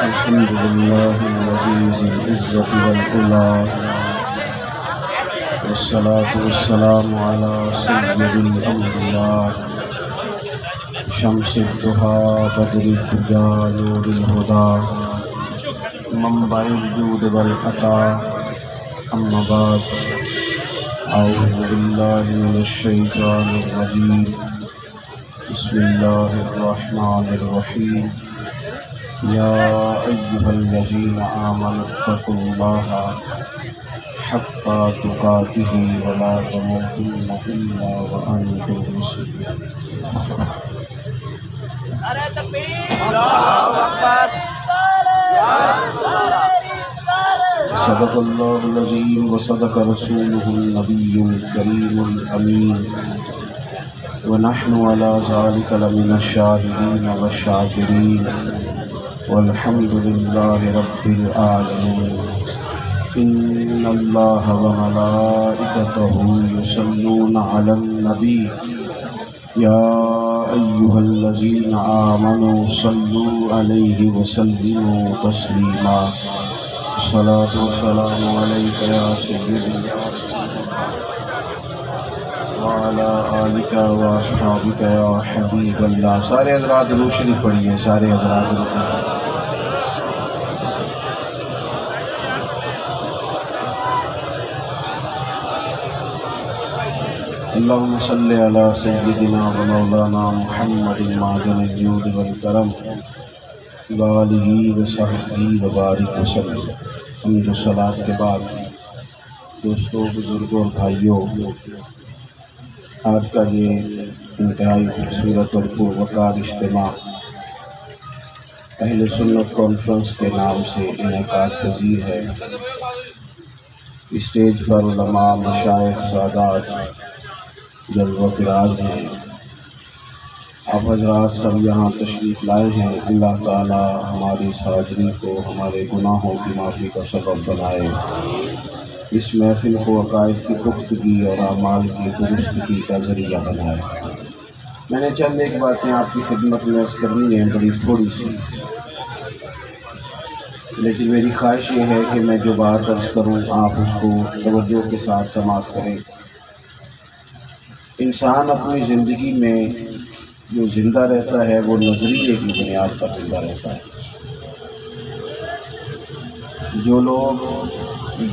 الحمد لله العزيز العزة والعلا، والصلاة والسلام على سيد الأنبياء شمس الضحى بدر الدجى نور الهدى منبع الجود والعطاء. أما بعد، أعوذ بالله من الشيطان الرجيم. بسم الله الرحمن الرحيم. يا أيها الذين آمنوا اتقوا الله حق تقاته ولا تموتن إلا وأنتم مسلمون. صدق الله العظيم وصدق رسوله النبي الكريم الأمين، ونحن على ذلك لمن الشاهدين والشاكرين، والحمد لله رب العالمين. إن الله وملائكته يصلون على النبي يا أيها الذين آمنوا صلوا عليه وسلموا تسليما. الصلاة والسلام عليك يا سيدي وعلى آلك وأصحابك يا حبيب الله. سارے حضرات درود شریف پڑھیے، سارے حضرات اللهم صل على سيدنا ومولانا محمد معدن الجود والكرم وآلہ وصحبہ وبارک وسلم. حمد و صلاۃ کے بعد دوستوں، بزرگوں اور بھائیوں، آج کا یہ انتہائی خوبصورت اور پروقار اجتماع اہل سنت کانفرنس کے نام سے انعقاد پذیر ہے. اسٹیج پر علماء، مشائخ، سادات جلوہ فراز ہیں. آپ حضرات سب یہاں تشریف لائے ہیں. اللہ تعالی ہماری اس حاضری کو ہمارے گناہوں کی معافی کا سبب بنائے. اس محفل کو عقائد کی پختگی اور اعمال کی درستگی کا ذریعہ بنائے. میں نے چند ایک باتیں آپ کی خدمت میں عرض کرنی ہیں، بڑی تھوڑی سی، لیکن میری خواہش یہ ہے کہ میں جو بات عرض کروں آپ اس کو توجہ کے ساتھ سماعت کریں. انسان اپنی زندگی میں جو زندہ رہتا ہے وہ نظریے کی بنیاد پر زندہ رہتا ہے. جو لوگ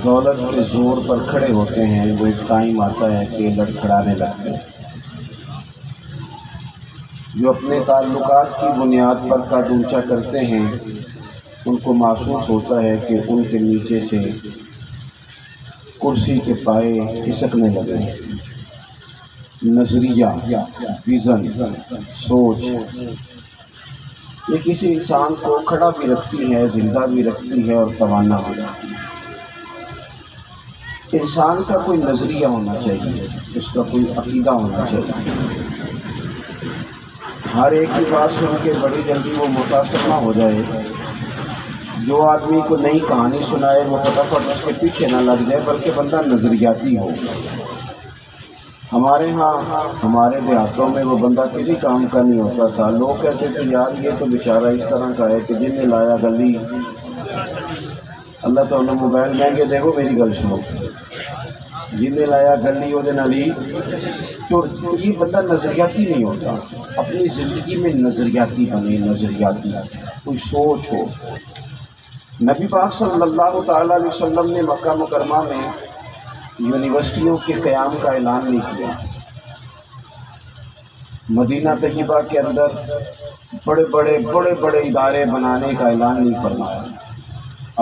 دولت کے زور پر کھڑے ہوتے ہیں وہ ایک ٹائم آتا ہے کہ لڑکھڑانے لگتے ہیں. جو اپنے تعلقات کی بنیاد پر قد اونچا کرتے ہیں ان کو محسوس ہوتا ہے کہ ان کے نیچے سے کرسی کے پائے کھسکنے لگے. نظریہ، ویژن، سوچ یہ کسی انسان کو کھڑا بھی رکھتی ہے، زندہ بھی رکھتی ہے اور توانا بھی رکھتی ہے. انسان کا کوئی نظریہ ہونا چاہیے، اس کا کوئی عقیدہ ہونا چاہیے. ہر ایک کی بات سن کے بڑی جلدی وہ متاثر نہ ہو جائے. جو آدمی کو نئی کہانی سنائے وہ فٹافٹ اس کے پیچھے نہ لگ جائے، بلکہ بندہ نظریاتی ہو. ہمارے ہاں ہمارے دیہاتوں میں وہ بندہ کسی کام کا نہیں ہوتا تھا. لوگ کہتے تھے یار یہ تو بیچارہ اس طرح کا ہے کہ جن نے لایا گلی. اللہ تعالیٰ موبائل مہنگے دیکھو، میری گل سنو، جن نے لایا گلی وہ نالی. تو یہ بندہ نظریاتی نہیں ہوتا. اپنی زندگی میں نظریاتی بنے، نظریاتی کوئی سوچ ہو. نبی پاک صلی اللہ تعالیٰ علیہ وسلم نے مکہ مکرمہ میں یونیورسٹیوں کے قیام کا اعلان نہیں کیا. مدینہ طیبہ کے اندر بڑے بڑے ادارے بنانے کا اعلان نہیں فرمایا.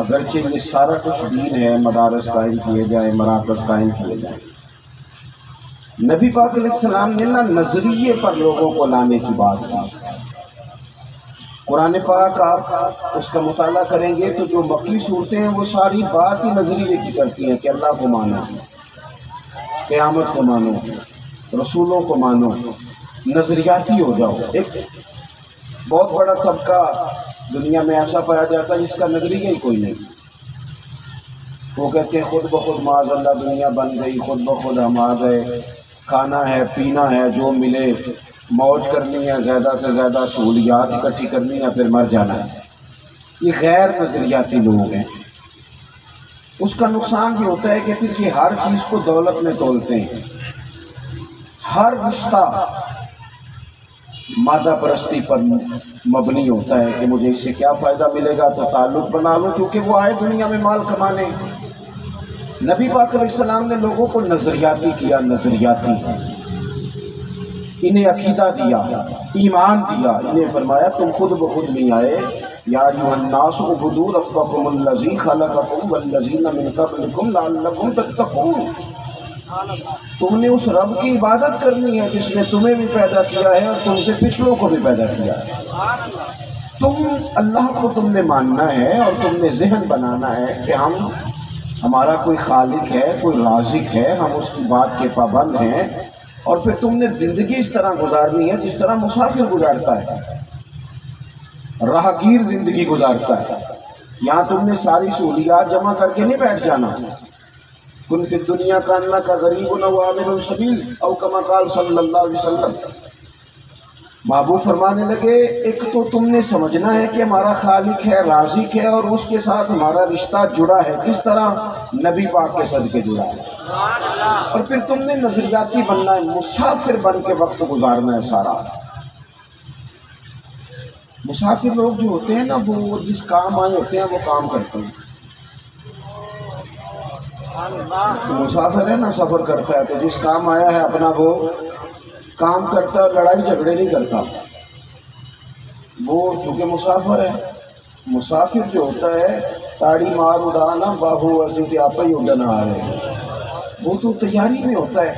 اگرچہ یہ سارا کچھ دین ہے، مدارس قائم کیے جائیں، مراکز قائم کیے جائیں. نبی پاک علیہ السلام نے نہ نظریے پر لوگوں کو لانے کی بات کی. قرآن پاک آپ اس کا مطالعہ کریں گے تو جو مکی صورتیں ہیں وہ ساری بات ہی نظریے کی کرتی ہیں کہ اللہ کو مانو، قیامت کو مانو، رسولوں کو مانو، نظریاتی ہو جاؤ. ایک بہت بڑا طبقہ دنیا میں ایسا پایا جاتا ہے جس کا نظریہ ہی کوئی نہیں. وہ کہتے ہیں خود بخود معاذ اللہ دنیا بن گئی، خود بخود ہم آ گئے، کھانا ہے، پینا ہے، جو ملے موج کرنی ہے، زیادہ سے زیادہ سہولیات اکٹھی کرنی ہے، پھر مر جانا ہے. یہ غیر نظریاتی لوگ ہیں۔ اس کا نقصان بھی ہوتا ہے کہ پھر یہ ہر چیز کو دولت میں تولتے ہیں، ہر رشتہ مادہ پرستی پر مبنی ہوتا ہے کہ مجھے اس سے کیا فائدہ ملے گا تو تعلق بنا لوں، کیونکہ وہ آئے دنیا میں مال کمانے۔ نبی پاک علیہ السلام نے لوگوں کو نظریاتی کیا، نظریاتی، انہیں عقیدہ دیا، ایمان دیا، انہیں فرمایا تم خود بخود نہیں آئے، یا ایھا الناس اعبدوا ربکم الذی خلقکم والذین من قبلکم لعلکم تتقون۔ تم نے اس رب کی عبادت کرنی ہے جس نے تمہیں بھی پیدا کیا ہے اور تم سے پچھلوں کو بھی پیدا کیا ہے۔ تم اللہ کو تم نے ماننا ہے اور تم نے ذہن بنانا ہے کہ ہمارا کوئی خالق ہے، کوئی رازق ہے، ہم اس کی بات کے پابند ہیں، اور پھر تم نے زندگی اس طرح گزارنی ہے جس طرح مسافر گزارتا ہے، راہگیر زندگی گزارتا ہے۔ یہاں تم نے ساری سہولیات جمع کر کے نہیں بیٹھ جانا۔ کن فی الدنیا کانک غریب او عابر السبیل او کما قال صلی اللہ علیہ وسلم۔ محبوب فرمانے لگے ایک تو تم نے سمجھنا ہے کہ ہمارا خالق ہے، رازق ہے، اور اس کے ساتھ ہمارا رشتہ جڑا ہے، کس طرح؟ نبی پاک کے صدقے جڑا ہے۔ اور پھر تم نے نظریاتی بننا ہے، مسافر بن کے وقت گزارنا ہے سارا۔ مسافر لوگ جو ہوتے ہیں نا، وہ جس کام آئے ہوتے ہیں وہ کام کرتے ہیں۔ مسافر ہے نا، سفر کرتا ہے تو جس کام آیا ہے اپنا وہ کام کرتا ہے، لڑائی جھگڑے نہیں کرتا وہ، چونکہ مسافر ہے۔ مسافر جو ہوتا ہے تاڑی مار اڑانا باہو ایسی آپ ہی اڑنا آ رہے ہیں، وہ تو تیاری میں ہوتا ہے۔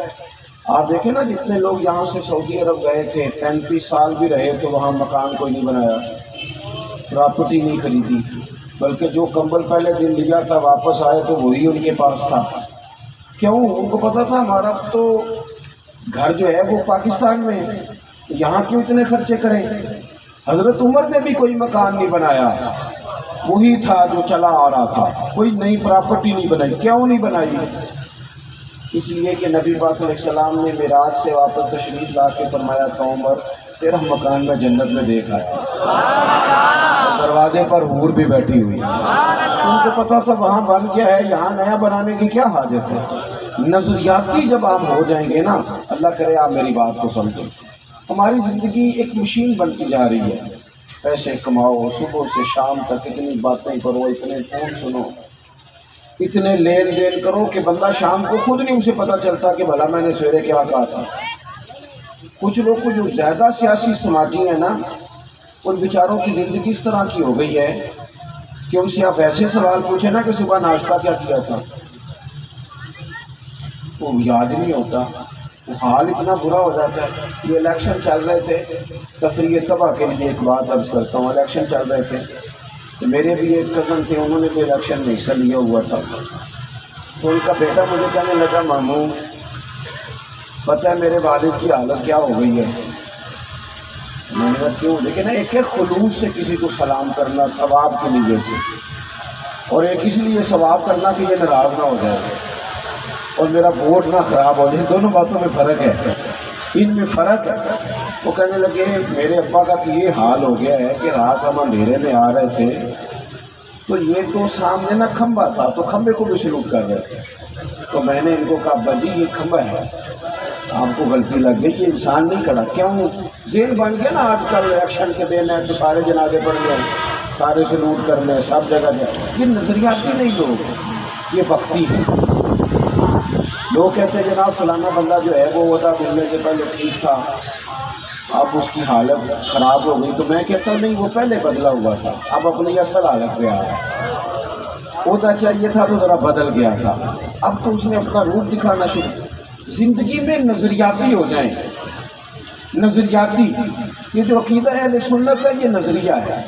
آپ دیکھیں نا جتنے لوگ یہاں سے سعودی عرب گئے تھے 35 سال بھی رہے تو وہاں مکان کوئی نہیں بنایا، پراپرٹی نہیں خریدی، بلکہ جو کمبل پہلے دن لیا تھا واپس آئے تو وہی ان کے پاس تھا۔ کیوں؟ ان کو پتا تھا ہمارا تو گھر جو ہے وہ پاکستان میں ہے، یہاں کیوں اتنے خرچے کریں۔ حضرت عمر نے بھی کوئی مکان نہیں بنایا، وہی تھا جو چلا آ رہا تھا، کوئی نئی پراپرٹی نہیں بنائی۔ کیوں نہیں بنائی؟ اس لیے کہ نبی پاک علیہ السلام نے معراج سے واپس تشریف لا کے فرمایا تھا عمر تیرا مکان میں جنت میں دیکھا ہے، دروازے پر حور بھی بیٹھی ہوئی۔ ان کو پتا تھا وہاں بن گیا ہے، یہاں نیا بنانے کی کیا حاجت ہے۔ نظریاتی جب آپ ہو جائیں گے نا، اللہ کرے آپ میری بات کو سمجھیں، ہماری زندگی ایک مشین بنتی جا رہی ہے۔ پیسے کماؤ، صبح سے شام تک اتنی باتیں کرو، اتنے فون سنو، اتنے لین دین کرو کہ بندہ شام کو خود نہیں اسے پتہ چلتا کہ بھلا میں نے سویرے کیا کہا تھا۔ کچھ لوگ کو جو زیادہ سیاسی سماجی ہیں نا، ان بیچاروں کی زندگی اس طرح کی ہو گئی ہے کہ ان سے آپ ایسے سوال پوچھیں نا کہ صبح ناشتہ کیا کیا تھا، وہ یاد نہیں ہوتا، وہ حال اتنا برا ہو جاتا ہے۔ یہ الیکشن چل رہے تھے، تفریح طبع کے لیے ایک بات عرض کرتا ہوں، الیکشن چل رہے تھے تو میرے بھی ایک کزن تھے، انہوں نے بھی الیکشن میں حصہ لیا ہوا تھا، تو ان کا بیٹا مجھے کہنے لگا ماموں پتہ ہے میرے والد کی حالت کیا ہو گئی ہے؟ میں نے کہا کیوں؟ لیکن ایک ہے خلوص سے کسی کو سلام کرنا ثواب کی نیت سے، اور ایک اس لیے ثواب کرنا کہ یہ ناراض نہ ہو جائے اور میرا ووٹ نہ خراب ہو جائے۔ دونوں باتوں میں فرق ہے، ان میں فرق ہے۔ وہ کہنے لگے میرے ابا کا تو یہ حال ہو گیا ہے کہ رات ہم اندھیرے میں آ رہے تھے تو یہ تو سامنے نا کھمبا تھا تو کھمبے کو بھی سلوک کر رہے تھے، تو میں نے ان کو کہا ابا جی یہ کھمبا ہے، آپ کو غلطی لگ گئی، یہ انسان نہیں کھڑا۔ کیوں؟ ذہن بن گیا نا آج کل الیکشن کے دن ہے تو سارے جنازے پڑھ گئے، سارے سلوٹ کر لیں، سب جگہ جائے۔ یہ نظریاتی نہیں لوگ، یہ وقتی ہے۔ لوگ کہتے ہیں جناب فلانا بندہ جو ہے وہ عہدہ ملنے سے پہلے ٹھیک تھا، اب اس کی حالت خراب ہو گئی، تو میں کہتا ہوں نہیں، وہ پہلے بدلا ہوا تھا، اب اپنی اصل حالت پہ آ رہا ہے۔ عہدہ چاہیے تھا تو ذرا بدل گیا تھا، اب تو اس نے اپنا روپ دکھانا شروع۔ زندگی میں نظریاتی ہو جائیں، نظریاتی۔ یہ جو عقیدہ ہے اہل سنت ہے، یہ نظریہ ہے،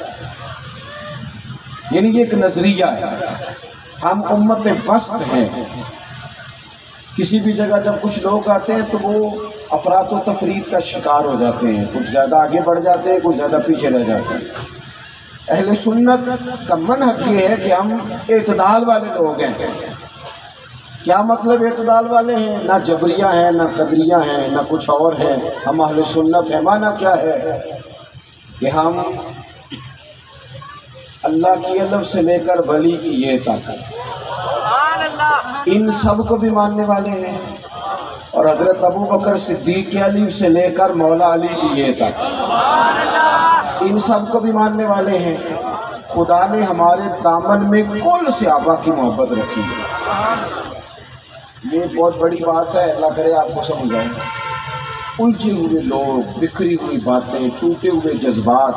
یعنی یہ ایک نظریہ ہے۔ ہم امت وسط ہیں۔ کسی بھی جگہ جب کچھ لوگ آتے ہیں تو وہ افراط و تفرید کا شکار ہو جاتے ہیں، کچھ زیادہ آگے بڑھ جاتے ہیں، کچھ زیادہ پیچھے رہ جاتے ہیں۔ اہل سنت کا منہج یہ ہے کہ ہم اعتدال والے لوگ ہیں۔ کیا مطلب اعتدال والے ہیں؟ نہ جبریہ ہیں، نہ قدریہ ہیں، نہ کچھ اور ہیں، ہم اہل سنت ہیں۔ معنی کیا ہے کہ ہم اللہ کی الف سے لے کر ولی کی یہ تک، ان سب کو بھی ماننے والے ہیں، اور حضرت ابو بکر صدیق کے الف سے لے کر مولا علی کی یہ تک، ان سب کو بھی ماننے والے ہیں۔ خدا نے ہمارے دامن میں کل صحابہ کی محبت رکھی ہے، یہ بہت بڑی بات ہے، اللہ کرے آپ کو سمجھ آئے۔ الجھے ہوئے لوگ، بکھری ہوئی باتیں، ٹوٹے ہوئے جذبات،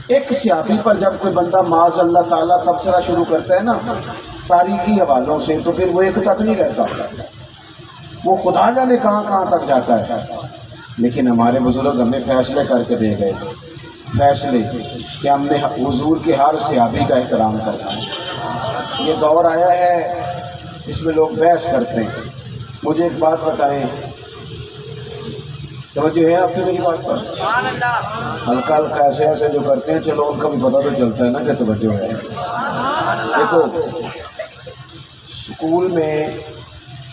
ایک صحابی پر جب کوئی بندہ معاذ اللہ تعالیٰ تبصرہ شروع کرتا ہے نا تاریخی حوالوں سے، تو پھر وہ ایک تک نہیں رہتا، وہ خدا جانے کہاں کہاں تک جاتا ہے۔ لیکن ہمارے بزرگ ہمیں فیصلے کر کے دے گئے، فیصلے کہ ہم نے حضور کے ہر صحابی کا احترام کرنا ہے۔ یہ دور آیا ہے اس میں لوگ بحث کرتے ہیں۔ مجھے ایک بات بتائیں، توجہ ہے آپ کی میری بات پر؟ ہلکا ہلکا ایسے ایسے جو کرتے ہیں، چلو ان کا بھی پتہ تو چلتا ہے نا کہ توجہ ہے۔ دیکھو اسکول میں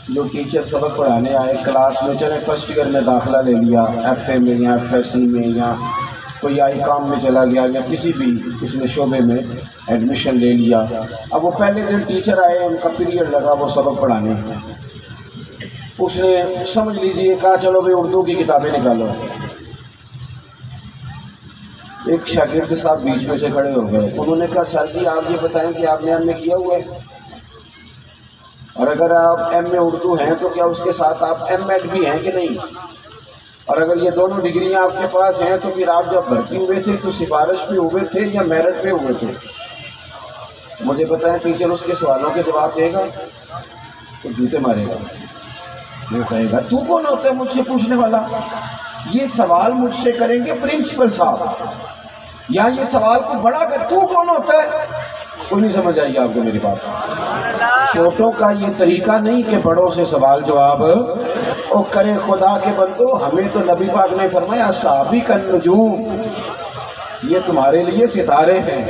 جو ٹیچر سبق پڑھانے آئے کلاس میں، چلے فرسٹ ایئر میں داخلہ لے لیا، ایف اے میں یا ایف ایس سی میں، یا کوئی آئی کام میں چلا گیا، یا کسی بھی اس نے شعبے میں ایڈمیشن لے لیا۔ اب وہ پہلے دن ٹیچر آئے، ان کا پیریڈ لگا وہ سبق پڑھانے، اس نے سمجھ لیجیے کہا چلو بھائی اردو کی کتابیں نکالو۔ ایک شاگرد صاحب بیچ میں سے کھڑے ہو گئے، انہوں نے کہا سر جی آپ یہ بتائیں کہ آپ نے ایم اے کیا ہوا ہے، اور اگر آپ ایم اے اردو ہیں تو کیا اس کے ساتھ آپ ایم ایڈ بھی ہیں کہ نہیں، اور اگر یہ دونوں ڈگریاں آپ کے پاس ہیں تو پھر آپ جب بھرتی ہوئے تھے تو سفارش پہ ہوئے تھے یا میرٹ پہ ہوئے تھے؟ مجھے بتائیں ٹیچر اس کے سوالوں کے جواب دے گا تو جوتے مارے گا، وہ کہے گا تو کون ہوتا ہے مجھ سے پوچھنے والا؟ یہ سوال مجھ سے کریں گے پرنسپل صاحب، یا یہ سوال کو بڑا کر تو کون ہوتا ہے؟ کوئی نہیں سمجھ آئی آپ کو میری بات؟ چھوٹوں کا یہ طریقہ نہیں کہ بڑوں سے سوال جواب او کرے۔ خدا کے بندو، ہمیں تو نبی پاک نے فرمایا صحابی کا نجوم، یہ تمہارے لیے ستارے ہیں،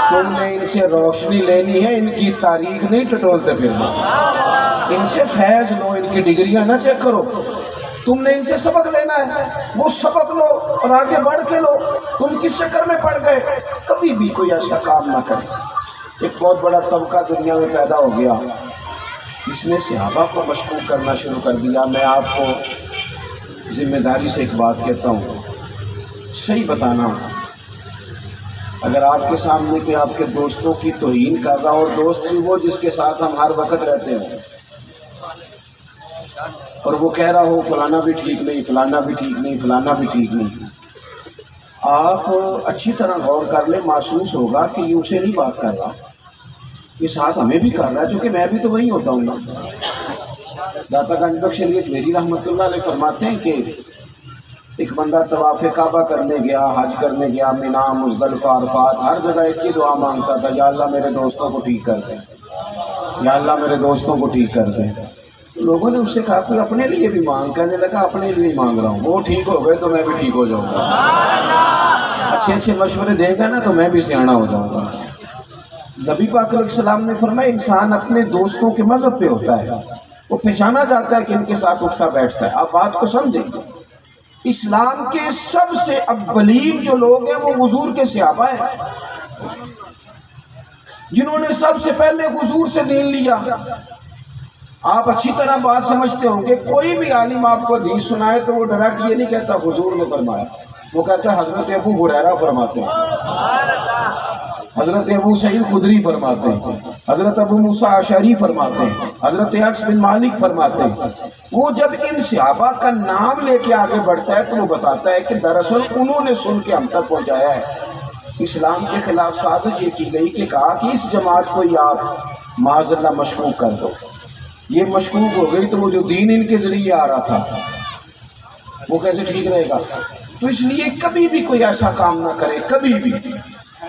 تم نے ان سے روشنی لینی ہے، ان کی تاریخ نہیں ٹٹولتے پھرنا، ان سے فیض لو، ان کی ڈگریاں نہ چیک کرو، تم نے ان سے سبق لینا ہے، وہ سبق لو اور آگے بڑھ کے لو۔ تم کس چکر میں پڑ گئے؟ کبھی بھی کوئی ایسا کام نہ کرے۔ ایک بہت بڑا طبقہ دنیا میں پیدا ہو گیا، اس نے صحابہ کو مشکوک کرنا شروع کر دیا۔ میں آپ کو ذمہ داری سے ایک بات کہتا ہوں، صحیح بتانا، اگر آپ کے سامنے کوئی آپ کے دوستوں کی توہین کر رہا، اور دوست بھی وہ جس کے ساتھ ہم ہر وقت رہتے ہیں، اور وہ کہہ رہا ہو فلانا بھی ٹھیک نہیں، فلانا بھی ٹھیک نہیں، فلانا بھی ٹھیک نہیں، آپ اچھی طرح غور کر لیں، محسوس ہوگا کہ یہ اسے نہیں بات کر رہا، یہ ساتھ ہمیں بھی کر رہا ہے، کیونکہ میں بھی تو وہی ہوتا ہوں نا۔ داتا گنج بخش شریعت میری رحمۃ اللہ علیہ فرماتے ہیں کہ ایک بندہ طواف کعبہ کرنے گیا، حج کرنے گیا، مینا، مزدلفہ، عرفات، ہر جگہ ایک ہی دعا مانگتا تھا، یا اللہ میرے دوستوں کو ٹھیک کر دیں، یا اللہ میرے دوستوں کو ٹھیک کر دیں۔ لوگوں نے اس سے کہا کہ اپنے لیے بھی مانگ، کہنے لگا اپنے لیے مانگ رہا ہوں، وہ ٹھیک ہو گئے تو میں بھی ٹھیک ہو جاؤں گا، اچھے اچھے مشورے دے گا نا تو میں بھی سیاںا ہو جاؤں گا۔ نبی پاک علیہ السلام نے فرمایا انسان اپنے دوستوں کے مذہب پہ ہوتا ہے، وہ پہچانا جاتا ہے کہ ان کے ساتھ اٹھتا بیٹھتا ہے۔ آپ بات کو سمجھیں، اسلام کے سب سے اولین جو لوگ ہیں وہ حضور کے صحابہ ہیں، جنہوں نے سب سے پہلے حضور سے دین لیا۔ آپ اچھی طرح بات سمجھتے ہوں گے، کوئی بھی عالم آپ کو حدیث سنائے تو وہ ڈائریکٹ یہ نہیں کہتا حضور نے فرمایا، وہ کہتا ہے حضرت ابو ہریرہ فرماتے ہیں، حضرت ابو سعید خدری فرماتے ہیں، حضرت ابو موسیٰ اشعری فرماتے ہیں، حضرت انس بن مالک فرماتے ہیں۔ وہ جب ان صحابہ کا نام لے کے آگے بڑھتا ہے تو وہ بتاتا ہے کہ دراصل انہوں نے سن کے ہم تک پہنچایا ہے۔ اسلام کے خلاف سازش یہ کی گئی کہ کہا کہ اس جماعت کو ہی آپ معاذ اللہ مشکوک کر دو، یہ مشکوک ہو گئی تو وہ جو دین ان کے ذریعے آ رہا تھا وہ کیسے ٹھیک رہے گا؟ تو اس لیے کبھی بھی کوئی ایسا کام نہ کرے، کبھی بھی۔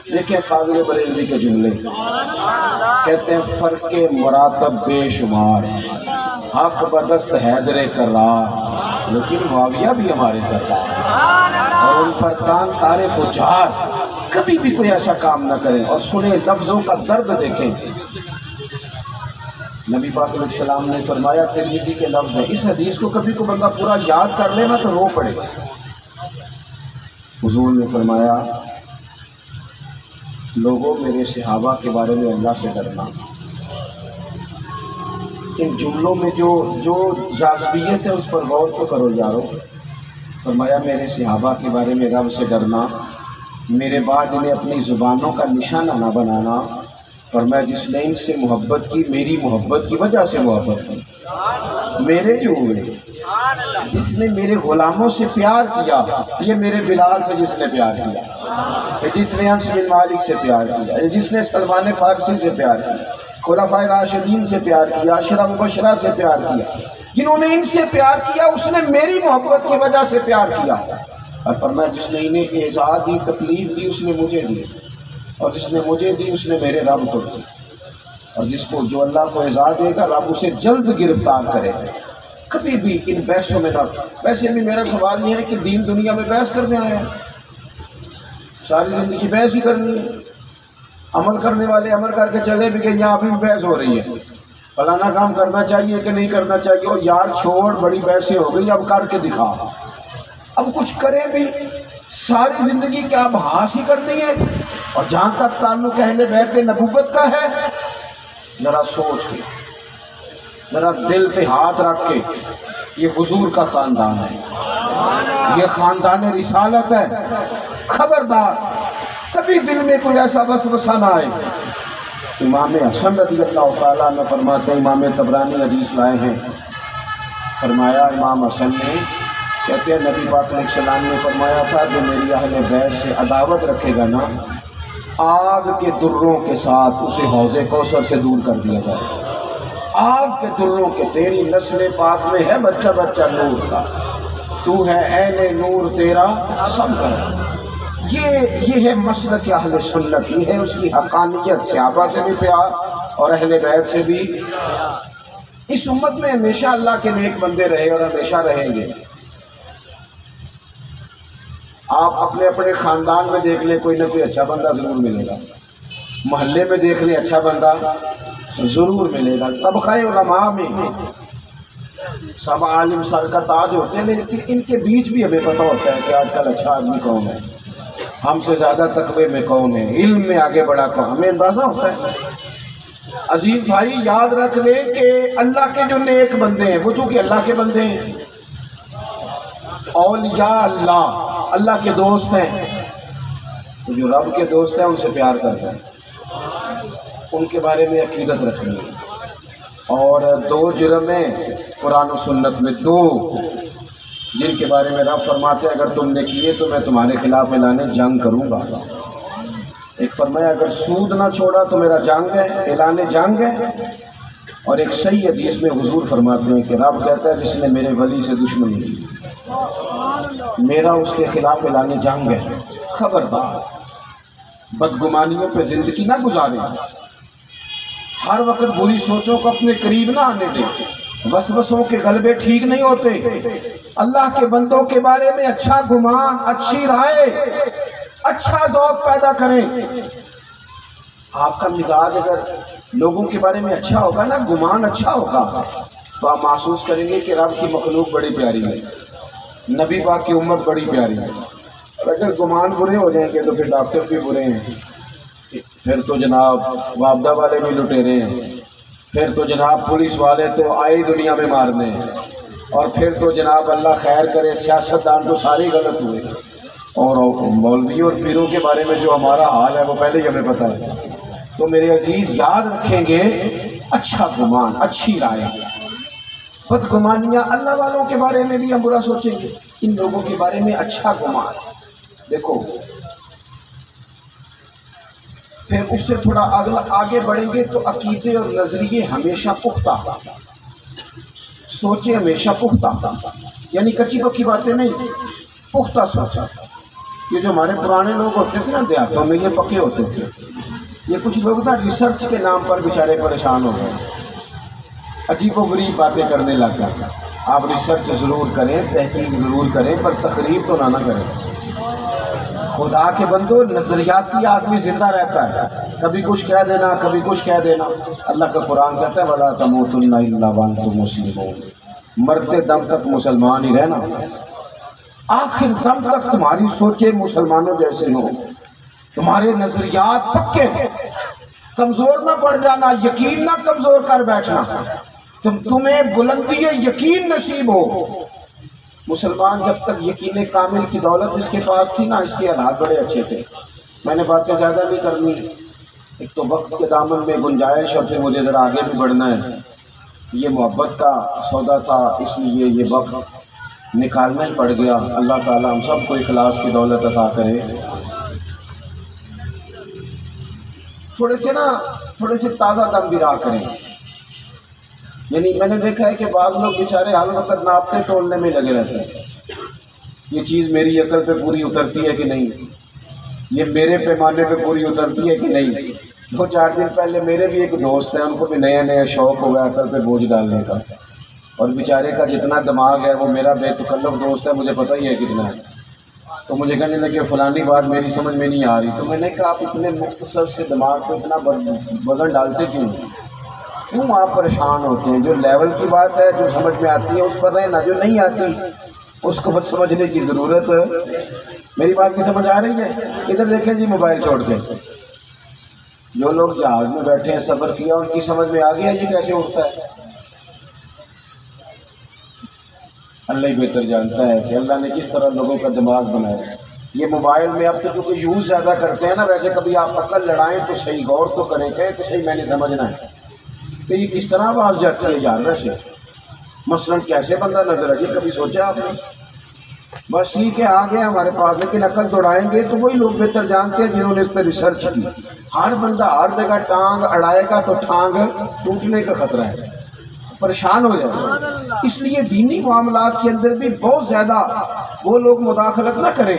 دیکھیں فاضل بریلوی کے جملے کہتے ہیں فرق مراتب بے شمار، حق بدست حیدر کرار، لیکن معاویہ بھی ہمارے سرکار، اور ان پر تان کار فجار۔ کبھی بھی کوئی ایسا کام نہ کریں، اور سنیں لفظوں کا درد دیکھیں۔ نبی پاک علیہ السلام نے فرمایا، ترمذی کے لفظ ہیں، اس حدیث کو کبھی کو بندہ پورا یاد کر لینا تو رو پڑے۔ حضور نے فرمایا لوگوں میرے صحابہ کے بارے میں اللہ سے ڈرنا. ان جملوں میں جو جاذبیت ہے اس پر غور تو کرو یارو. فرمایا میرے صحابہ کے بارے میں رب سے ڈرنا، میرے بعد انہیں اپنی زبانوں کا نشانہ نہ بنانا. فرمایا جس نے ان سے محبت کی میری محبت کی وجہ سے محبت کی. میرے جو ہوئے جس نے میرے غلاموں سے پیار کیا، یہ میرے بلال سے جس نے پیار کیا، جس نے انس بن مالک سے پیار کیا، جس نے سلمان فارسی سے پیار کیا، خلفائے راشدین سے پیار کیا، عشرہ مبشرہ سے پیار کیا، جنہوں نے ان سے پیار کیا اس نے میری محبت کی وجہ سے پیار کیا. اور فرمایا جس نے انہیں اعزاز دی، تکلیف دی، اس نے مجھے دی، اور جس نے مجھے دی اس نے میرے رب کو دی. اور جس کو جو اللہ کو اعزاز دے گا رب اسے جلد گرفتار کرے گا. کبھی بھی ان بحثوں میں نہ. ویسے بھی میرا سوال یہ ہے کہ دین دنیا میں بحث کرنے آئے ہیں، ساری زندگی بحث ہی کرنی ہے. عمل کرنے والے عمل کر کے چلے بھی کہ یہاں ابھی بحث ہو رہی ہے، فلانا کام کرنا چاہیے کہ نہیں کرنا چاہیے. اور یار چھوڑ، بڑی بحثیں ہو گئی، اب کر کے دکھا. اب کچھ کریں بھی، ساری زندگی کیا اب ہاس ہی کرنی ہے. اور جہاں تک تعلق اہل بیت نبوت کا ہے، ذرا سوچ کے، ذرا دل پہ ہاتھ رکھ کے، یہ حضور کا خاندان ہے، یہ خاندان رسالت ہے. خبردار کبھی دل میں کوئی ایسا وسوسہ نہ آئے. امام حسن رضی اللہ تعالیٰ نے فرماتے ہیں، امام طبرانی حدیث لائے ہیں، فرمایا امام حسن نے، کہتے ہیں نبی پاک علیہ السلام نے فرمایا تھا جو میری اہل بیت سے عداوت رکھے گا نا، آگ کے دروں کے ساتھ اسے حوض کوثر سے دور کر دیا جائے. آگ کے دروں کے، تیری نسل پاک میں ہے بچہ بچہ نور کا، تو ہے عین نور تیرا سب کا. یہ ہے مسلک اہل سنت، یہ ہے اس کی حقانیت. صحابہ سے بھی پیار اور اہل بیت سے بھی. اس امت میں ہمیشہ اللہ کے نیک بندے رہے اور ہمیشہ رہیں گے. آپ اپنے اپنے خاندان میں دیکھ لیں، کوئی نہ کوئی اچھا بندہ ضرور ملے گا. محلے میں دیکھ لیں، اچھا بندہ ضرور ملے گا. طبقہ علماء میں سب عالم سر کا تاج ہوتے ہیں، لیکن ان کے بیچ بھی ہمیں پتہ ہوتا ہے کہ آج کل اچھا آدمی کون ہے، ہم سے زیادہ تقوی میں کون ہے، علم میں آگے بڑھا کون، ہمیں اندازہ ہوتا ہے. عزیز بھائی یاد رکھ لیں کہ اللہ کے جو نیک بندے ہیں، وہ چونکہ اللہ کے بندے ہیں، اولیاء اللہ کے دوست ہیں، تو جو رب کے دوست ہیں ان سے پیار کرتے ہیں، ان کے بارے میں عقیدت رکھنی ہے. اور دو جرم ہیں قرآن و سنت میں، دو جن کے بارے میں رب فرماتے ہیں اگر تم نے کیے تو میں تمہارے خلاف اعلان جنگ کروں گا. ایک فرمایا اگر سود نہ چھوڑا تو میرا جنگ ہے، اعلان جنگ ہے. اور ایک صحیح حدیث میں حضور فرماتے ہیں کہ رب کہتا ہے جس نے میرے ولی سے دشمنی کی، میرا اس کے خلاف اعلان جنگ ہے. خبردار بدگمانیوں پہ زندگی نہ گزاریں، ہر وقت بری سوچوں کو اپنے قریب نہ آنے دیں. وسوسوں کے غلبے ٹھیک نہیں ہوتے. اللہ کے بندوں کے بارے میں اچھا گمان، اچھی رائے، اچھا ذوق پیدا کریں. آپ کا مزاج اگر لوگوں کے بارے میں اچھا ہوگا نا، گمان اچھا ہوگا، تو آپ محسوس کریں گے کہ رب کی مخلوق بڑی پیاری ہے، نبی پاک کی امت بڑی پیاری ہے. اور اگر گمان برے ہو جائیں گے تو پھر ڈاکٹر بھی برے ہیں، پھر تو جناب وابدہ والے بھی لٹیرے ہیں، پھر تو جناب پولیس والے تو آئی دنیا میں مارنے ہیں، اور پھر تو جناب اللہ خیر کرے سیاستدان تو سارے غلط ہوئے. اور مولویوں اور پیروں کے بارے میں جو ہمارا حال ہے وہ پہلے ہی ہمیں پتہ ہے. تو میرے عزیز یاد رکھیں گے اچھا گمان، اچھی رائے. بدگمانیاں اللہ والوں کے بارے میں بھی ہم برا سوچیں گے، ان لوگوں کے بارے میں اچھا گمان. دیکھو پھر اس سے تھوڑا آگے بڑھیں گے تو عقیدے اور نظریے ہمیشہ پختہ، سوچیں ہمیشہ پختہ، یعنی کچی پکی باتیں نہیں، پختہ سوچا. یہ جو ہمارے پرانے لوگ ہوتے تھے نا دیہاتوں میں، یہ پکے ہوتے تھے. یہ کچھ لوگ نا ریسرچ کے نام پر بیچارے پریشان ہو گئے، عجیب و غریب باتیں کرنے لگ گئے. آپ ریسرچ ضرور کریں، تحقیق ضرور کریں، پر تقریب تو نہ کریں. خدا کے بندو نظریاتی آدمی زندہ رہتا ہے، کبھی کچھ کہہ دینا، کبھی کچھ کہہ دینا. اللہ کا قرآن کہتا ہے وَلَا تَمُوتُنَّ إِلَّا وَأَنْتُم مُسْلِمُونَ، مرتے دم تک مسلمان ہی رہنا، آخر دم تک تمہاری سوچیں مسلمانوں جیسے ہو. تمہارے نظریات پکے ہیں، کمزور نہ پڑ جانا، یقین نہ کمزور کر بیٹھنا، تمہیں بلندی یقین نصیب ہو۔ مسلمان جب تک یقین کامل کی دولت اس کے پاس تھی نا، اس کے حالات بڑے اچھے تھے۔ میں نے باتیں زیادہ نہیں کرنی، ایک تو وقت کے دامن میں گنجائش، اور پھر مجھے ذرا آگے بھی بڑھنا ہے۔ یہ محبت کا سودا تھا، اس لیے یہ وقت نکالنا ہی پڑ گیا۔ اللہ تعالیٰ ہم سب کو اخلاص کی دولت عطا کرے۔ تھوڑے سے تازہ دم بھی رہا کریں۔ یعنی میں نے دیکھا ہے کہ بعض لوگ بیچارے ہر وقت ناپتے تولنے میں لگے رہتے ہیں، یہ چیز میری عقل پہ پوری اترتی ہے کہ نہیں، یہ میرے پیمانے پہ پوری اترتی ہے کہ نہیں۔ 2-4 دن پہلے میرے بھی ایک دوست ہیں، ان کو بھی نیا شوق ہو گیا عقل پہ بوجھ ڈالنے کا، اور بیچارے کا جتنا دماغ ہے، وہ میرا بے تکلف دوست ہے، مجھے پتہ ہی ہے کتنا ہے۔ تو مجھے کہنے لگے فلانی بات میری سمجھ میں نہیں آ رہی۔ تو میں نے کہا آپ اتنے مختصر سے دماغ پہ اتنا وزن ڈالتے کیوں آپ پریشان ہوتے ہیں؟ جو لیول کی بات ہے، جو سمجھ میں آتی ہے اس پر رہنا، جو نہیں آتی اس کو بس سمجھنے کی ضرورت ہے۔ میری بات کی سمجھ آ رہی ہے؟ ادھر دیکھیں جی، موبائل چھوڑ کے جو لوگ جہاز میں بیٹھے ہیں، سفر کیا، ان کی سمجھ میں آ گیا یہ کیسے اٹھتا ہے؟ اللہ ہی بہتر جانتا ہے کہ اللہ نے کس طرح لوگوں کا دماغ بنایا۔ یہ موبائل میں اب تو کیونکہ یوز زیادہ کرتے ہیں نا، ویسے کبھی آپ عقل لڑائیں تو صحیح غور تو کریں کہ صحیح میں نے سمجھنا ہے کہ یہ کس طرح آواز جاتی ہے جاننا سے، مثلاً کیسے بندہ نظر ہے جی، کبھی سوچا آپ نے؟ بس ٹھیک ہے، آ گیا ہمارے پاس، لیکن عقل دوڑائیں گے تو وہی لوگ بہتر جانتے ہیں جنہوں نے اس پہ ریسرچ کی۔ ہر بندہ ہر جگہ ٹانگ اڑائے گا تو ٹانگ ٹوٹنے کا خطرہ ہے، پریشان ہو جائے گا۔ اس لیے دینی معاملات کے اندر بھی بہت زیادہ وہ لوگ مداخلت نہ کریں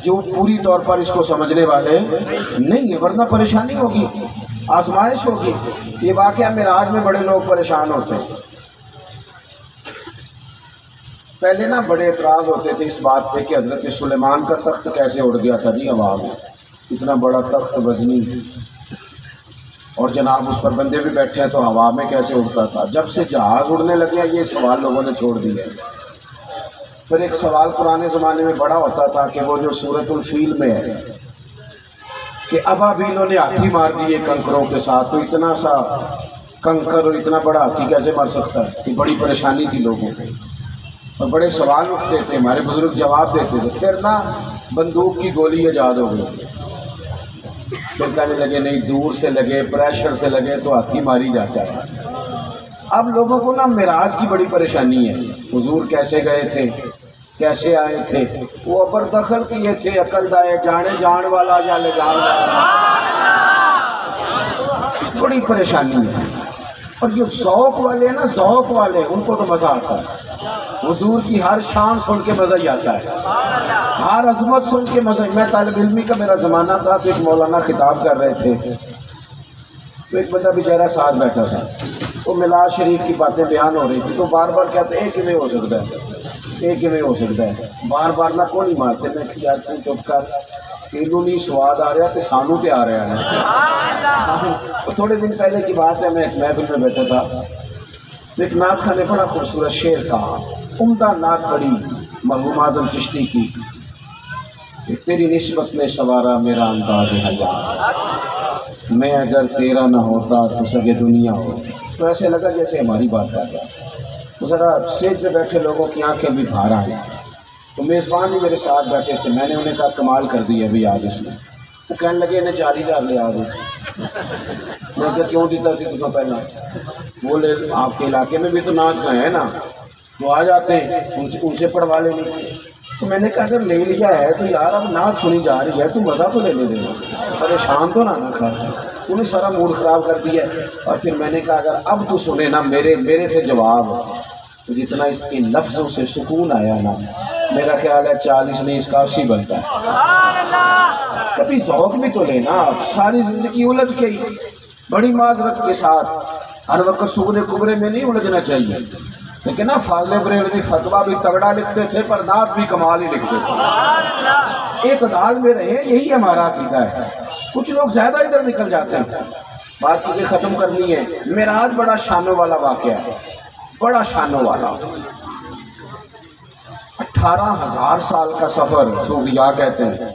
جو پوری طور پر اس کو سمجھنے والے نہیں ہیں، ورنہ پریشانی ہوگی، آزمائش ہوگی۔ یہ واقعہ معراج میں بڑے لوگ پریشان ہوتے ہیں۔ پہلے نا بڑے اعتراض ہوتے تھے اس بات پہ کہ حضرت سلیمان کا تخت کیسے اڑ گیا تھا جی ہوا میں، اتنا بڑا تخت وزنی، اور جناب اس پر بندے بھی بیٹھے ہیں تو ہوا میں کیسے اڑتا تھا۔ جب سے جہاز اڑنے لگے یہ سوال لوگوں نے چھوڑ دیا۔ پھر ایک سوال پرانے زمانے میں بڑا ہوتا تھا کہ وہ جو سورۃ الفیل میں ہے کہ ابابیلوں نے ہاتھی مار دیے کنکروں کے ساتھ، تو اتنا سا کنکر اور اتنا بڑا ہاتھی کیسے مار سکتا ہے؟ کہ بڑی پریشانی تھی لوگوں کو، اور بڑے سوال اٹھتے تھے، ہمارے بزرگ جواب دیتے تھے۔ پھر نا بندوق کی گولی ایجاد ہو گئی، پھر کہنے لگے نہیں، دور سے لگے، پریشر سے لگے تو ہاتھی ماری جاتا ہے۔ اب لوگوں کو نا معراج کی بڑی پریشانی ہے، حضور کیسے گئے تھے، کیسے آئے تھے، وہ ابر دخل کیے تھے، عقل دائے جانے جان والا یا لے جان والا، بڑی پریشانی ہے۔ اور جو ذوق والے نا، ذوق والے، ان کو تو مزہ آتا ہے، حضور کی ہر شان سن کے مزہ ہی آتا ہے، ہر عظمت سن کے مزہ۔ میں طالب علمی کا میرا زمانہ تھا تو ایک مولانا خطاب کر رہے تھے، تو ایک بندہ بیچارہ ساتھ بیٹھا تھا، وہ میلاد شریف کی باتیں بیان ہو رہی تھی، تو بار بار کہتے ایک میں ہو سکتا ہے، ایک میں ہو سکتا ہے، بار بار نہ کو نہیں مارتے۔ میں یار تم چپ کر، تینوں نہیں سواد آ رہا تے سانو تے آ رہا ہے۔ تھوڑے دن پہلے کی بات ہے، میں ایک محفل میں بیٹھا تھا، ایک نعت خواں نے بڑا خوبصورت شعر کہا، عمدہ نعت پڑھی مرحوم اعظم چشتی کی کہ تیری نسبت میں سوارا میرا انداز حیا، میں اگر تیرا نہ ہوتا تو سگے دنیا ہو۔ تو ایسے لگا جیسے ہماری بات کر رہا ہے۔ تو ذرا اسٹیج پہ بیٹھے لوگوں کی آنکھیں بھی بھار آئیں، تو میزبان بھی میرے ساتھ بیٹھے تھے، میں نے انہیں کہا کمال کر دی ابھی آج اس نے۔ تو کہنے لگے انہیں 40,000 لے آ گئے۔ میں کہا کیوں دیتا سی تو پہلا؟ بولے آپ کے علاقے میں بھی تو ناچ کا ہے نا، وہ آ جاتے ہیں، ان سے پڑھوا لیں گے۔ تو میں نے کہا اگر لے لیا ہے تو یار اب نعت سنی جا رہی ہے تو مزہ تو لینے دے، پریشان تو نہ کھا۔ انہیں سارا موڈ خراب کر دیا، اور پھر میں نے کہا اگر اب تو سنے نا میرے سے جواب، تو جتنا اس کی لفظوں سے سکون آیا نا، میرا خیال ہے 40 نہیں اس کا 80 بنتا ہے۔ کبھی ذوق بھی تو لینا، ساری زندگی الجھ گئی، بڑی معذرت کے ساتھ ہر وقت سغرے کبرے میں نہیں الجھنا چاہیے۔ لیکن نا فاضل بریلوی فتویٰ بھی تگڑا لکھتے تھے پر نعت بھی کمال ہی لکھتے تھے۔ اعتدال میں رہے، یہی ہمارا عقیدہ ہے۔ کچھ لوگ زیادہ ادھر نکل جاتے ہیں۔ بات تجھے ختم کرنی ہے، معراج بڑا شانوں والا واقعہ ہے، بڑا شانوں والا۔ 18,000 سال کا سفر صوفیاء کہتے ہیں،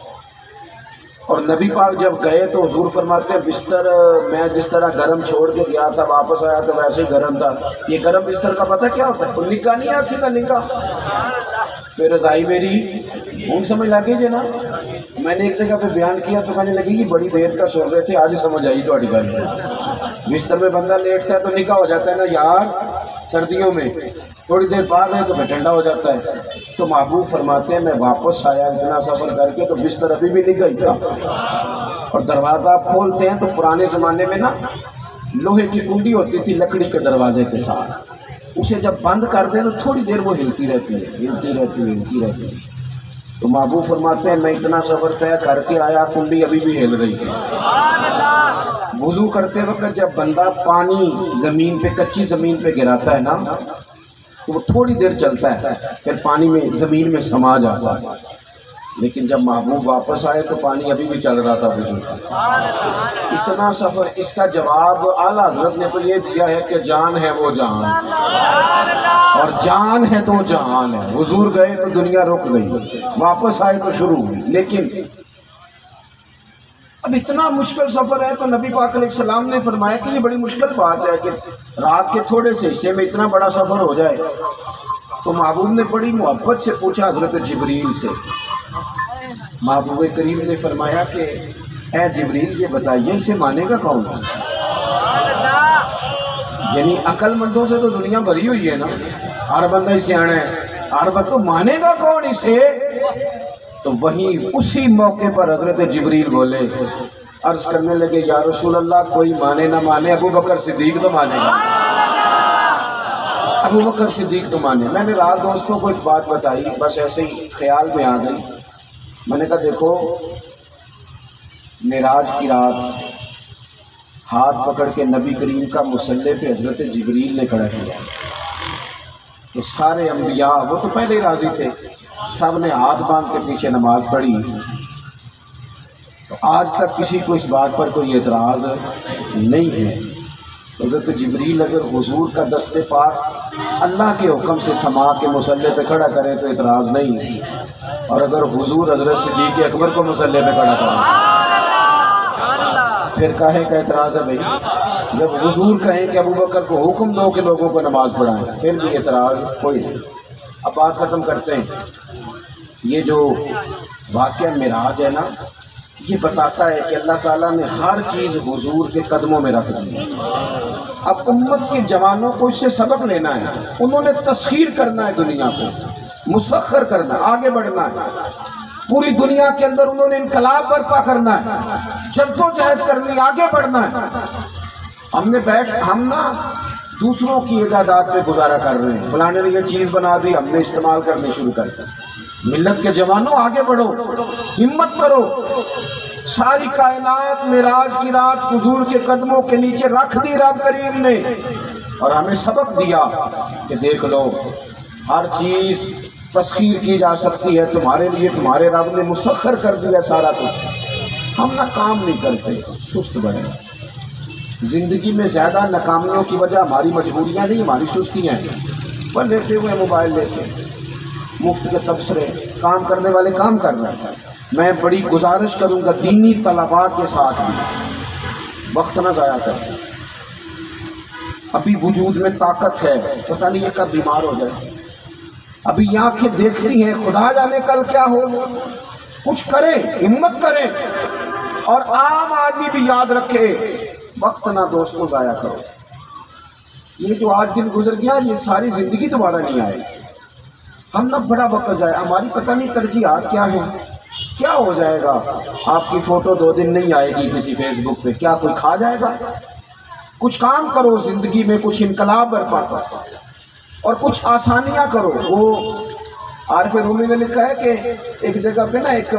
اور نبی پاک جب گئے تو حضور فرماتے ہیں بستر میں جس طرح گرم چھوڑ کے گیا تھا واپس آیا تو ویسے ہی گرم تھا. یہ گرم بستر کا پتہ کیا ہوتا ہے؟ نکاح نہیں آتی تھا نکاح. پھر رضائی میری ہوں سمجھ لگے جی نا. میں نے ایک جگہ پہ بیان کیا تو کہنے لگی کہ بڑی دیر کا سن رہے تھے آج سمجھ آئی تھوڑی گل. بستر میں بندہ لیٹتا ہے تو نکاح ہو جاتا ہے نا یار. سردیوں میں تھوڑی دیر باہر رہے تو پھر ٹھنڈا ہو جاتا ہے. تو محبوب فرماتے ہیں میں واپس آیا اتنا سفر کر کے تو بستر ابھی بھی نکاح ہی تھا. اور دروازہ آپ کھولتے ہیں تو پرانے زمانے میں نا لوہے کی کنڈی ہوتی تھی لکڑی کے دروازے کے ساتھ. اسے جب بند کر دیں تو تھوڑی دیر وہ ہلتی رہتی ہے. تو محبوب فرماتے ہیں میں اتنا سفر طے کر کے آیا کنڈی ابھی بھی ہل رہی تھی. وضو کرتے وقت جب بندہ پانی زمین پہ کچی زمین پہ گراتا ہے نا تو وہ تھوڑی دیر چلتا ہے پھر پانی میں زمین میں سما جاتا ہے. لیکن جب محبوب واپس آئے تو پانی ابھی بھی چل رہا تھا وضو کا. اتنا سفر. اس کا جواب اعلیٰ حضرت نے تو یہ دیا ہے کہ جان ہے وہ جان اور جان ہے تو جہان ہے. حضور گئے تو دنیا رک گئی, واپس آئے تو شروع ہوئی. لیکن اب اتنا مشکل سفر ہے تو نبی پاک علیہ السلام نے فرمایا کہ یہ بڑی مشکل بات ہے کہ رات کے تھوڑے سے حصے میں اتنا بڑا سفر ہو جائے. تو محبوب نے بڑی محبت سے پوچھا حضرت جبریل سے. محبوب کریم نے فرمایا کہ اے جبریل یہ بتائیے اسے مانے گا کون؟ یعنی عقل مندوں سے تو دنیا بھری ہوئی ہے نا, ہر بندہ ہی سیانا ہے, ہر بندہ تو مانے گا کون اسے؟ تو وہیں اسی موقع پر حضرت جبریل بولے, عرض کرنے لگے یا رسول اللہ کوئی مانے نہ مانے ابو بکر صدیق تو مانے گا. ابو بکر صدیق تو مانے. میں نے رات دوستوں کو ایک بات بتائی, بس ایسے ہی خیال میں آ گئی. میں نے کہا دیکھو معراج کی رات ہاتھ پکڑ کے نبی کریم کا مصلی پہ حضرت جبریل نے کھڑا کیا. تو سارے انبیاء وہ تو پہلے ہی راضی تھے, سب نے ہاتھ باندھ کے پیچھے نماز پڑھی. تو آج تک کسی کو اس بات پر کوئی اعتراض نہیں ہے. حضرت جبریل اگر حضور کا دست پاک اللہ کے حکم سے تھما کے مصلی پہ کھڑا کریں تو اعتراض نہیں, اور اگر حضور حضرت صدیق اکبر کو مصلی پہ کھڑا کریں پھر کاہے کا اعتراض ہے بھائی؟ جب حضور کہیں کہ ابو بکر کو حکم دو کہ لوگوں کو نماز پڑھائیں پھر بھی اعتراض کوئی نہیں. اب بات ختم کرتے ہیں. یہ جو واقعہ معراج ہے نا یہ بتاتا ہے کہ اللہ تعالیٰ نے ہر چیز حضور کے قدموں میں رکھ دی. اب امت کے جوانوں کو اس سے سبق لینا ہے. انہوں نے تسخیر کرنا ہے, دنیا کو مسخر کرنا ہے, آگے بڑھنا ہے. پوری دنیا کے اندر انہوں نے انقلاب برپا کرنا ہے, جدوجہد کرنی, آگے بڑھنا ہے. ہم نا دوسروں کی ایجادات پہ گزارا کر رہے ہیں. فلانے نے یہ چیز بنا دی, ہم نے استعمال کرنی شروع کر دی. ملت کے جوانوں آگے بڑھو, ہمت کرو. ساری کائنات معراج کی رات حضور کے قدموں کے نیچے رکھ دی رب کریم نے, اور ہمیں سبق دیا کہ دیکھ لو ہر چیز تسخیر کی جا سکتی ہے تمہارے لیے. تمہارے رب نے مسخر کر دیا سارا کچھ. ہم نہ کام نہیں کرتے, سست بنے. زندگی میں زیادہ ناکامیوں کی وجہ ہماری مجبوریاں نہیں, ہماری سستیاں ہیں. پر لیٹے ہوئے موبائل لیتے, مفت کے تبصرے, کام کرنے والے کام کر رہے ہیں. میں بڑی گزارش کروں گا دینی طلباء کے ساتھ بھی وقت نہ ضائع کریں. ابھی وجود میں طاقت ہے, پتہ نہیں یہ کب بیمار ہو جائے. ابھی یہ آنکھیں دیکھتی ہیں, خدا جانے کل کیا ہو. کچھ کریں, ہمت کریں. اور عام آدمی بھی یاد رکھے وقت نہ دوستوں ضائع کرو. یہ جو آج دن گزر گیا یہ ساری زندگی دوبارہ نہیں آئے. ہم نہ بڑا وقت ضائع, ہماری پتہ نہیں ترجیحات کیا ہیں. کیا ہو جائے گا آپ کی فوٹو 2 دن نہیں آئے گی کسی فیس بک پہ, کیا کوئی کھا جائے گا؟ کچھ کام کرو زندگی میں, کچھ انقلاب برپا کرو اور کچھ آسانیاں کرو. وہ عارف رومی نے لکھا ہے کہ ایک جگہ پہ نا ایک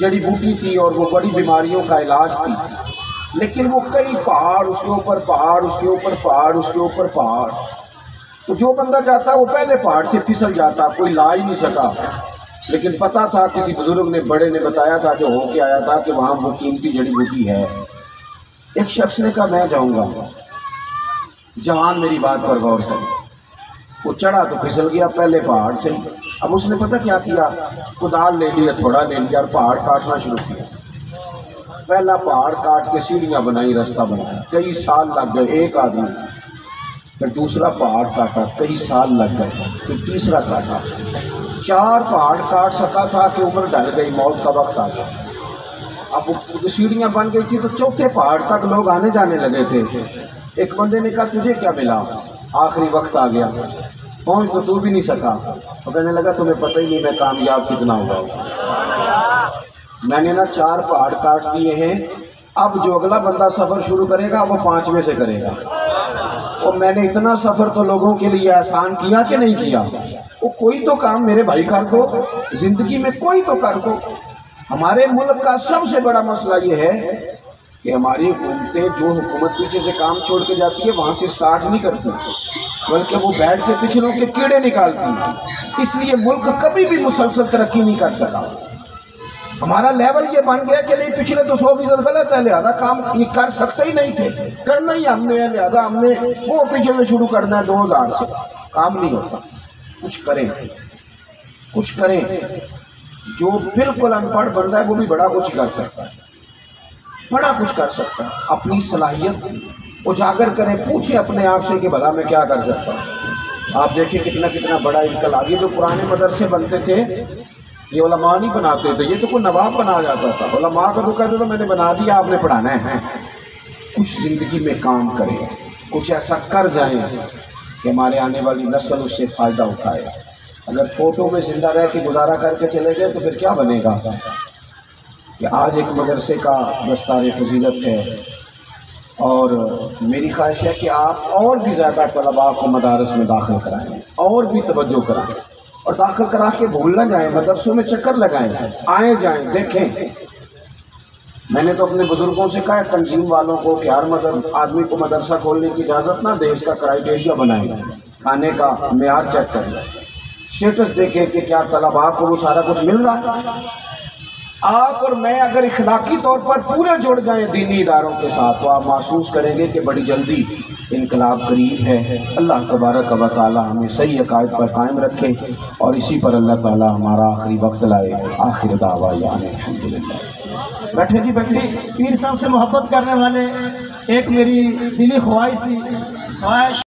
جڑی بوٹی تھی اور وہ بڑی بیماریوں کا علاج تھی, لیکن وہ کئی پہاڑ, اس کے اوپر پہاڑ, اس کے اوپر پہاڑ, اس کے اوپر پہاڑ. تو جو بندہ جاتا وہ پہلے پہاڑ سے پھسل جاتا, کوئی لا ہی نہیں سکا. لیکن پتہ تھا, کسی بزرگ نے, بڑے نے بتایا تھا, جو ہو کے آیا تھا کہ وہاں وہ قیمتی جڑی بوٹی ہے. ایک شخص نے کہا میں جاؤں گا. جوان میری بات پر غور کرے. وہ چڑھا تو پھسل گیا پہلے پہاڑ سے, اب اس نے پتہ کیا کیا، کدال لے لیا، تھوڑا لے لیا اور پہاڑ کاٹنا شروع کیا۔ پہلا پہاڑ کاٹ کے سیڑھیاں بنائی، راستہ بنایا، کئی سال لگ گئے ایک آدمی۔ پھر دوسرا پہاڑ کاٹا، کئی سال لگ گئے، پھر تیسرا کاٹا، 4 پہاڑ کاٹ سکا تھا کہ عمر ڈل گئی، موت کا وقت آ گیا۔ اب سیڑھیاں بن گئی تھی تو چوتھے پہاڑ تک لوگ آنے جانے لگے تھے۔ ایک بندے نے کہا تجھے کیا ملا؟ آخری وقت آ گیا، پہنچ تو بھی نہیں سکا۔ تو کہنے لگا تمہیں پتہ ہی نہیں میں کامیاب کتنا ہوا ہوں۔ میں نے نا 4 پہاڑ کاٹ دیے ہیں، اب جو اگلا بندہ سفر شروع کرے گا وہ 5ویں سے کرے گا۔ اور میں نے اتنا سفر تو لوگوں کے لیے آسان کیا کہ نہیں کیا؟ وہ کوئی تو کام میرے بھائی کر دو، زندگی میں کوئی تو کر دو۔ ہمارے ملک کا سب سے بڑا مسئلہ یہ ہے کہ ہماری حکومتیں جو حکومت پیچھے سے کام چھوڑ کے جاتی ہے وہاں سے سٹارٹ نہیں کرتی، بلکہ وہ بیٹھ کے پچھلوں کے کیڑے نکالتی ہیں۔ اس لیے ملک کبھی بھی مسلسل ترقی نہیں کر سکا۔ ہمارا لیول یہ بن گیا کہ نہیں، پچھلے تو 100% غلط ہے، لہذا کام یہ کر سکتے ہی نہیں تھے، کرنا ہی ہم نے ہے، لہذا ہم نے وہ پیچھے سے شروع کرنا ہے 2000 سے۔ کام نہیں ہوتا، کچھ کریں، کچھ کریں۔ جو بالکل ان پڑھ بندہ ہے وہ بھی بڑا کچھ کر سکتا ہے، بڑا کچھ کر سکتا ہے۔ اپنی صلاحیت اجاگر کریں، پوچھیں اپنے آپ سے کہ بھلا میں کیا کر سکتا ہوں۔ آپ دیکھیں کتنا بڑا انقلاب، یہ جو پرانے مدرسے بنتے تھے یہ علماء نہیں بناتے تھے، یہ تو کوئی نواب بنا جاتا تھا۔ علماء کا تو کہتے تو میں نے بنا دیا، آپ نے پڑھانا ہے۔ کچھ زندگی میں کام کریں، کچھ ایسا کر جائیں کہ ہمارے آنے والی نسل اس سے فائدہ اٹھائے۔ اگر فوٹو میں زندہ رہ کے گزارا کر کے چلے گئے تو پھر کیا بنے گا؟ کہ آج ایک مدرسے کا دستار فضیلت ہے، اور میری خواہش ہے کہ آپ اور بھی زیادہ طلباء کو مدارس میں داخل کرائیں، اور بھی توجہ کرائیں، اور داخل کرا کے بھول نہ جائیں، مدرسوں میں چکر لگائیں، آئیں جائیں، دیکھیں۔ میں نے تو اپنے بزرگوں سے کہا ہے تنظیم والوں کو کہ ہر آدمی کو مدرسہ کھولنے کی اجازت نہ دے، اس کا کرائیٹیریا بنائیں، کھانے کا معیار چیک کریں، اسٹیٹس دیکھیں کہ کیا طلباء کو وہ سارا کچھ مل رہا ہے۔ آپ اور میں اگر اخلاقی طور پر پورے جڑ جائیں دینی اداروں کے ساتھ تو آپ محسوس کریں گے کہ بڑی جلدی انقلاب قریب ہے۔ اللہ تبارک و تعالی ہمیں صحیح عقائد پر قائم رکھے، اور اسی پر اللہ تعالی ہمارا آخری وقت لائے۔ آخر دعوانا الحمدللہ۔ بیٹھے جی بیٹھے۔ پیر صاحب سے محبت کرنے والے ایک میری دلی خواہش